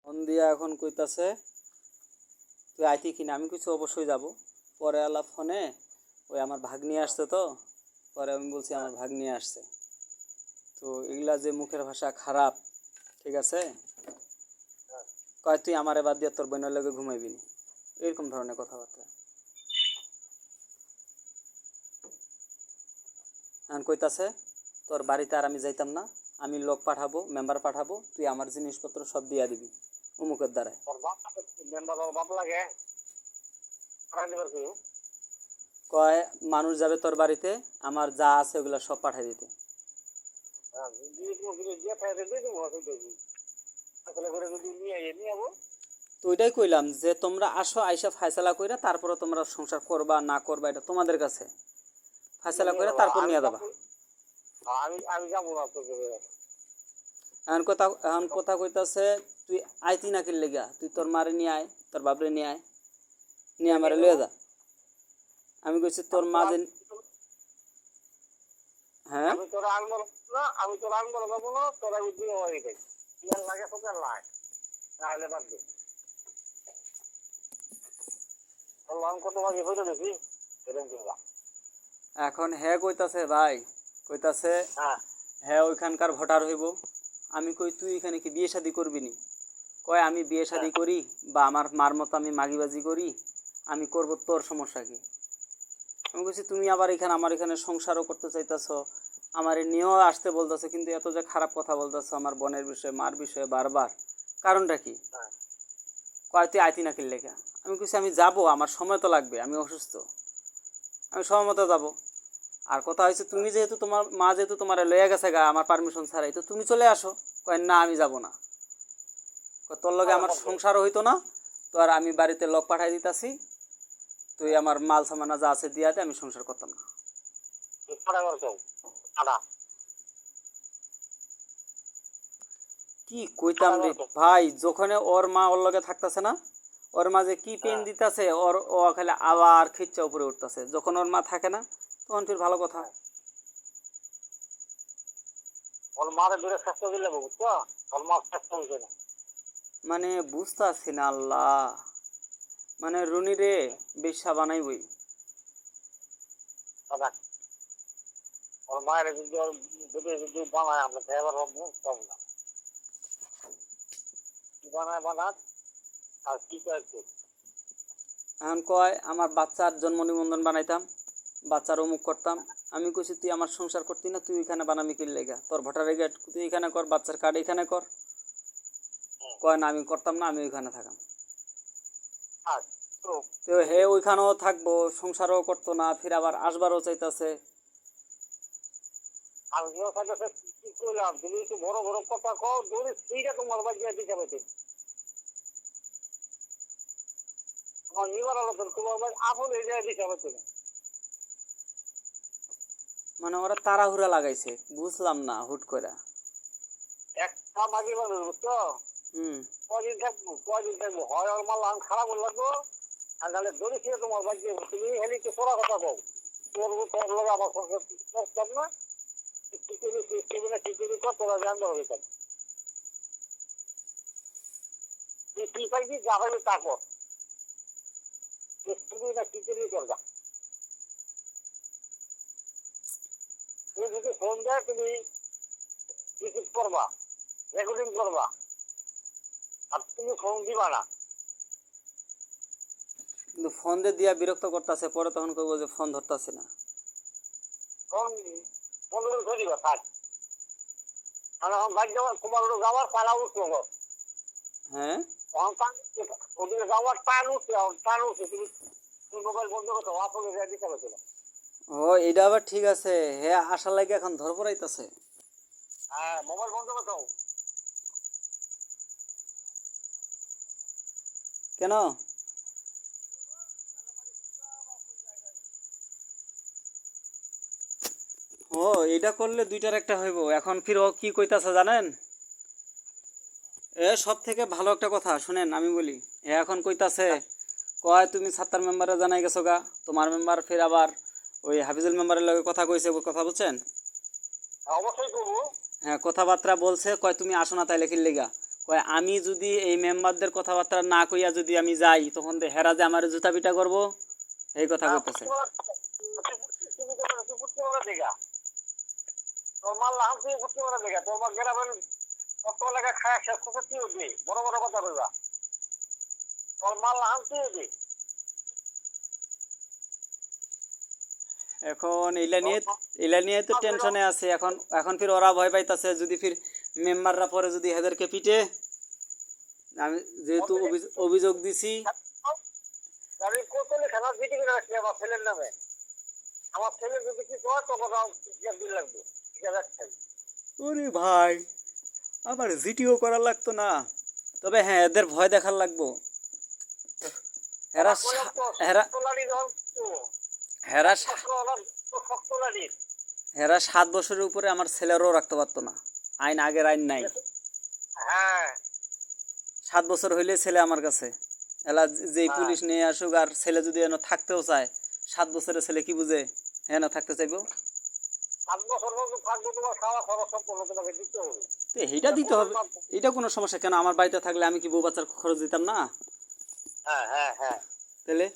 Phone দিয়া এখন কইতাছে তুই আইতি কিনা, আমি কিছু অবশ্যই যাব। পরে আলা ফোনে ওই আমার ভাগ্নি আসছে, তো পরে আমি বলছি আমার ভাগ্নি আসছে। তো এগুলা যে মুখের ভাষা খারাপ, ঠিক আছে, কয় তুই আমারে বাদ দিয়ে তোর বোনের লগে ঘুমাইবি না, এরকম ধরনের কথাবার্তা। এখন কইতাছে তোর বাড়িতে আর আমি যাইতাম না, আমি লোক পাঠাবো, মেম্বার পাঠাবো, তুই আমার জিনিসপত্র সব দিয়া দিবি অমুকের দ্বারায়। কয় মানুষ যাবে তোর বাড়িতে, আমার যা আছে ওগুলা সব পাঠাই দিতে। তো ওইটাই কইলাম যে তোমরা আসো, আইসা ফায়সালা কইরা তারপরে তোমরা সংসার করবা না করবা এটা তোমাদের কাছে, ফায়সালা কইরা তারপর নিয়ে যাবা। এখন কথা কইতাছে তুই আইতি না কিল লেগা, তুই তোর মারে নিয়ে আয়, তোর বাপরে নিয়ে আয়, নিয়ে আমারে লয়ে যা। আমি কইছি তোর মা যে, হ্যাঁ এখন হ্যাঁ কইতাছে ভাই, কইতাছে হ্যাঁ ওইখানকার ভোটার হইব। আমি কই তুই এখানে কি বিয়ে শাদি করবি নি? কয় আমি বিয়ে শাদি করি বা আমার মার মতো আমি মাগিবাজি করি, আমি করব, তোর সমস্যা কি? আমি কইছি তুমি আবার এখানে আমার এখানে সংসারও করতে চাইতেছো, আমার নিয়েও আসতে বলতেছো, কিন্তু এত যে খারাপ কথা বলতেছো আমার বোনের বিষয়ে মার বিষয়ে বারবার, কারণটা কি? কয় তুই আইতি না কিল লেখা। আমি কইছি আমি যাবো, আমার সময় তো লাগবে, আমি অসুস্থ, আমি সময় মতো যাবো। আর কথা হয়েছে তুমি যেহেতু তোমার মা যেহেতু তোমার লয়ে গেছে গা আমার পারমিশন ছাড়াই, তো তুমি চলে আসো। কয় না আমি যাব না, তোর লগে আমার সংসারও হইতো না, তো আর আমি বাড়িতে লোক পাঠাই দিতাছি, তুই আমার মাল সামানা যা আছে দিয়া দে, আমি সংসার করতাম না। কি কইতাম রে ভাই, যখন ওর মা ওর লগে থাকতেছে না, ওর মা যে কি পেন দিতেছে, ওর ও খালি আবার খিচ্চা উপরে উঠতেছে। যখন ওর মা থাকে না তখন ফির ভালো কথা। মানে বুঝতেছি না আল্লাহ, মানে রুনি রে বেশ্যা বানাইবই। এখন কয় আমার বাচ্চার জন্ম নিবন্ধন বানাইতাম, বাচ্চার অমুক করতাম। আমি কইছি তুই আমার সংসার করতি না, তুই এখানে বানাবি কি লেগা? তোর ভোটার আইডি তুই এখানে কর, বাচ্চার কার্ড এখানে কর। কয় না আমি করতাম না, আমি ওইখানে থাকাম। তো হে ওইখানেও থাকবো, সংসারও করতো না, ফির আবার আসবারও চাইতাছে। মানে ওরা তাড়াহুড়া লাগাইছে, বুঝলাম না হুট করে। হুম কিন্তু ফোন দিয়ে দিয়া বিরক্ত করতেছে, পরে তখন কইবো যে ফোন ধরতাছে না। হ্যাঁ ও এটা আবার ঠিক আছে, হ্যাঁ আসার লাগে এখন ধরপড়াইতাছে। কেন? ও এটা করলে দুইটার একটা হইব। এখন ফির ও কি কইতাছে জানেন? এ সব থেকে ভালো একটা কথা শুনেন আমি বলি। এ এখন কইতাছে, কয় তুমি সাত্তার মেম্বারে জানাই গেছো গা, তোমার মেম্বার ফির আবার ওই হাফিজুল মেম্বারের লগে কথা কইছে, কথা বলছেন? হ্যাঁ কথাবার্তা বলছে, কয় তুমি আসো না তাইলে কি লেগা? কয় আমি যদি এই মেম্বারদের কথাবার্তা না কইয়া যদি আমি যাই তখন হেরা যে আমার জুতা পিটা করবো এই কথা কইতেছে। তোমার লাভ দিয়ে করতে পারে দেখা তোমার গ্রামের কত লেখা খায় শেষ করতে কি হবে বড় বড় কথা কইবা তোর মাল লাভ দিয়ে এখন এলা নিয়ে তো টেনশনে আছে। এখন এখন ফির ওরা ভয় পাইতাছে যদি ফির মেম্বাররা পরে যদি হেদেরকে পিটে, আমি যেহেতু অভিযোগ দিছি। আমি কত লেখা না মিটিং রাখছি আমার ছেলের নামে, আমার ছেলে যদি কি কয় তখন দিন লাগবে। ওরে ভাই আমার জিটিও করা লাগতো না, তবে হ্যাঁ এদের ভয় দেখার লাগবো। হেরা হেরা হেরা হেরা 7 বছরের উপরে আমার ছেলেরও রাখতে পারতো না, আইন আগের আইন নাই। 7 বছর হইলে ছেলে আমার কাছে এলা যেই পুলিশ নিয়ে আসুক, আর ছেলে যদি এনে থাকতেও চায় 7 বছরের ছেলে কি বুঝে হ্যাঁ না থাকতে চাইবো। এইটা দিতে হবে, এটা কোনো সমস্যা কেন? আমার বাড়িতে থাকলে আমি কি বউ বাচ্চার খরচ দিতাম না? তাহলে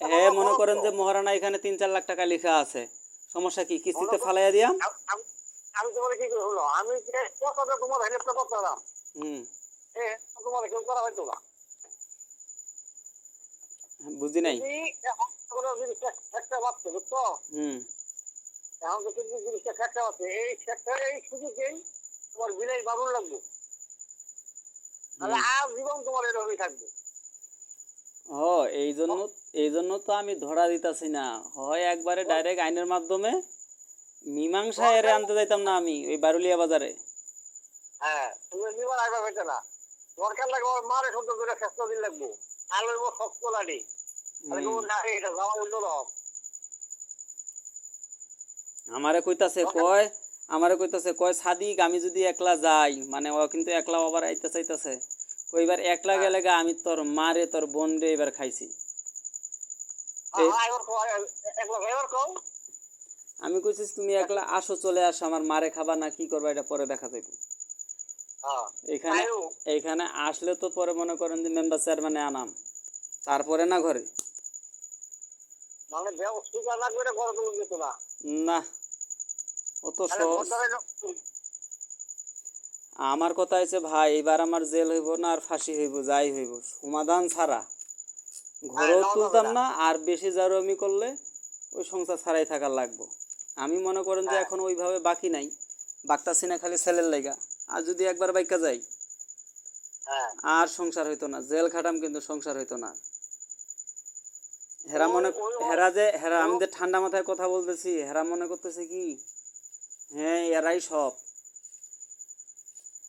হ্যাঁ মনে করেন যে মহারানা এখানে 3-4 লাখ টাকা লেখা আছে, সমস্যা কি কিস্তিতে ফালাইয়া দিয়াম। আমি তোমার কি হলো আমি তোমার হেল্প করতাম, তোমার কেউ করা হয়তো না, বুঝি নাই। একটা ভাবছে বুঝছো, এখন তো কিন্তু জিনিসটা একটা আছে, এই সুযোগেই তোমার বিলাই বাবুর লাগবে, তাহলে আর জীবন তোমার এরকমই থাকবে। ও এই জন্য তো আমি ধরা দিতাছি না, হয় একবারে ডাইরেক্ট আইনের মাধ্যমে মীমাংসা এরে আনতে যাইতাম না আমি ওই বারুলিয়া বাজারে। হ্যাঁ তুমি নিবার আগে হইতে না, দরকার লাগবে ওর মারে সদ্য করে শেষ দিন লাগবে, আর লইব শক্ত লাড়ি, এটা যাওয়া উল্টো রকম। আমারে কইতাছে কয় সাদিক আমি যদি একলা যাই, মানে ও কিন্তু একলা আবার আইতে চাইতাছে, কইবার একলা গেলে আমি তোর মারে তোর বোন রে এবার খাইছি। আমি কইছিস তুমি একলা আসো, চলে আসো, আমার মারে খাবা না কি করবা এটা পরে দেখা যাইব। এইখানে আসলে তো পরে মনে করেন যে মেম্বার চেয়ারম্যানে আনাম, তারপরে না ঘরে না অত সহজ। আমার কথা হয়েছে ভাই এবার আমার জেল হইব না আর ফাঁসি হইব, যাই হইব সমাধান ছাড়া ঘরেও তুলতাম না, আর বেশি জারুমি করলে ওই সংসার ছাড়াই থাকার লাগবো। আমি মনে করেন যে এখন ওইভাবে বাকি নাই, বাগতাছি না খালি ছেলের লাইগা, আর যদি একবার বাইকা যাই আর সংসার হইতো না, জেল খাটাম কিন্তু সংসার হইতো না। হেরা আমি যে ঠান্ডা মাথায় কথা বলতেছি, হেরা মনে করতেছে কি হ্যাঁ এরাই সব।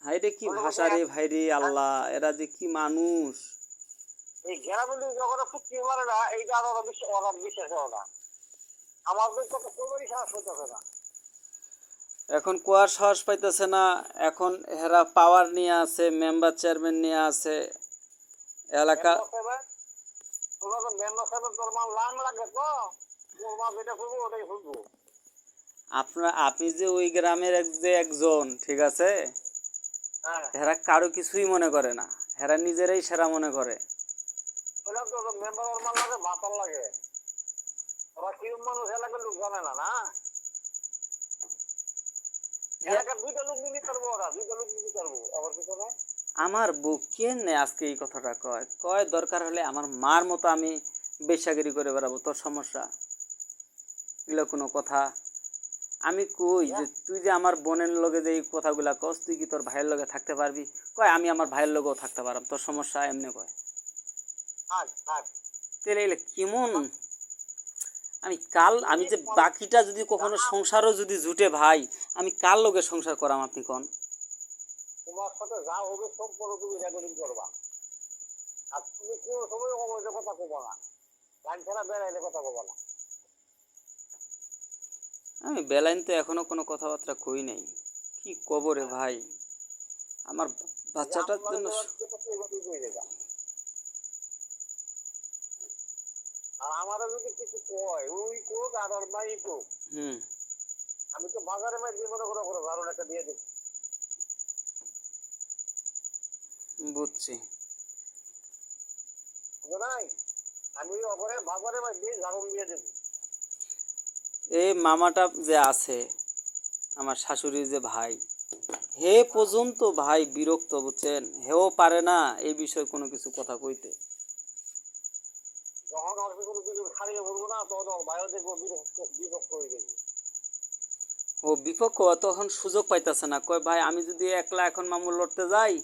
হাইরে কি ভাষা রে ভাই রে আল্লাহ, এরা যে কি মানুষ। এই গ্রামের যখন ফুটকি মারে না এইটা আর বিশ্বাস হয় না, আমাদের তো কোনোই সাহস হইতেছে না। এখন কোয়ার সাহস পাইতেছে না, এখন হেরা পাওয়ার নিয়ে আছে, মেম্বার চেয়ারম্যান নিয়ে আছে এলাকা। আপনি যে ওই গ্রামের যে একজন, ঠিক আছে, হেরা কারো কিছুই মনে করে না, হেরা নিজেরাই সেরা মনে করে। আমার বুক কেন আজকে এই কথাটা কয় কয় দরকার হলে আমার মার মতো আমি বেশ্যাগিরি করে বেড়াবো, তোর সমস্যা এগুলো কোনো কথা? আমি কই যে তুই যে আমার বোনের লগে যে এই কথাগুলা কস, তুই কি তোর ভাইয়ের লগে থাকতে পারবি? কয় আমি আমার ভাইয়ের লগেও থাকতে পারলাম, তোর সমস্যা এমনি কয়। তাহলে এগুলো কেমন? আমি যে বাকিটা যদি কখনো সংসারও যদি জুটে ভাই, আমি কার লগে সংসার করাম আপনি কোন? তোমার সাথে যা হবে সম্পর্ক তুমি রেকর্ডিং করবা, আর তুমি কোন সময় অবৈধ কথা কবা না, লাইন ছাড়া বেড়াইলে কথা কবা না। আমি বেলাইন তো এখনো কোনো কথাবার্তা কই নাই, কি কব রে ভাই, আমার বাচ্চাটার জন্য। আর আমারও যদি কিছু কয় ওই কোক আর ওর মাই কোক, আমি তো বাজারে মাই দিয়ে মনে করে কারণ একটা দিয়ে দিচ্ছি। বুঝছি। বুঝো নাই? আমি অপরে বাজারে দিয়ে ঝাড়ন দিয়ে দেবো। এই মামাটা যে আছে আমার শাশুড়ির যে ভাই, হে পর্যন্ত ভাই বিরক্ত, বুঝছেন, হেও পারে না এই বিষয়ে কোনো কিছু কথা কইতে। যখন অল্প কোনো কিছু ছাড়িয়ে বলবো না, তখন ওর ভাইও দেখবো বিভক্ত হয়ে গেছে। ও বিপক্ষ তখন সুযোগ পাইতেছে না, কয় ভাই আমি যদি একলা এখন মামুর লড়তে যাই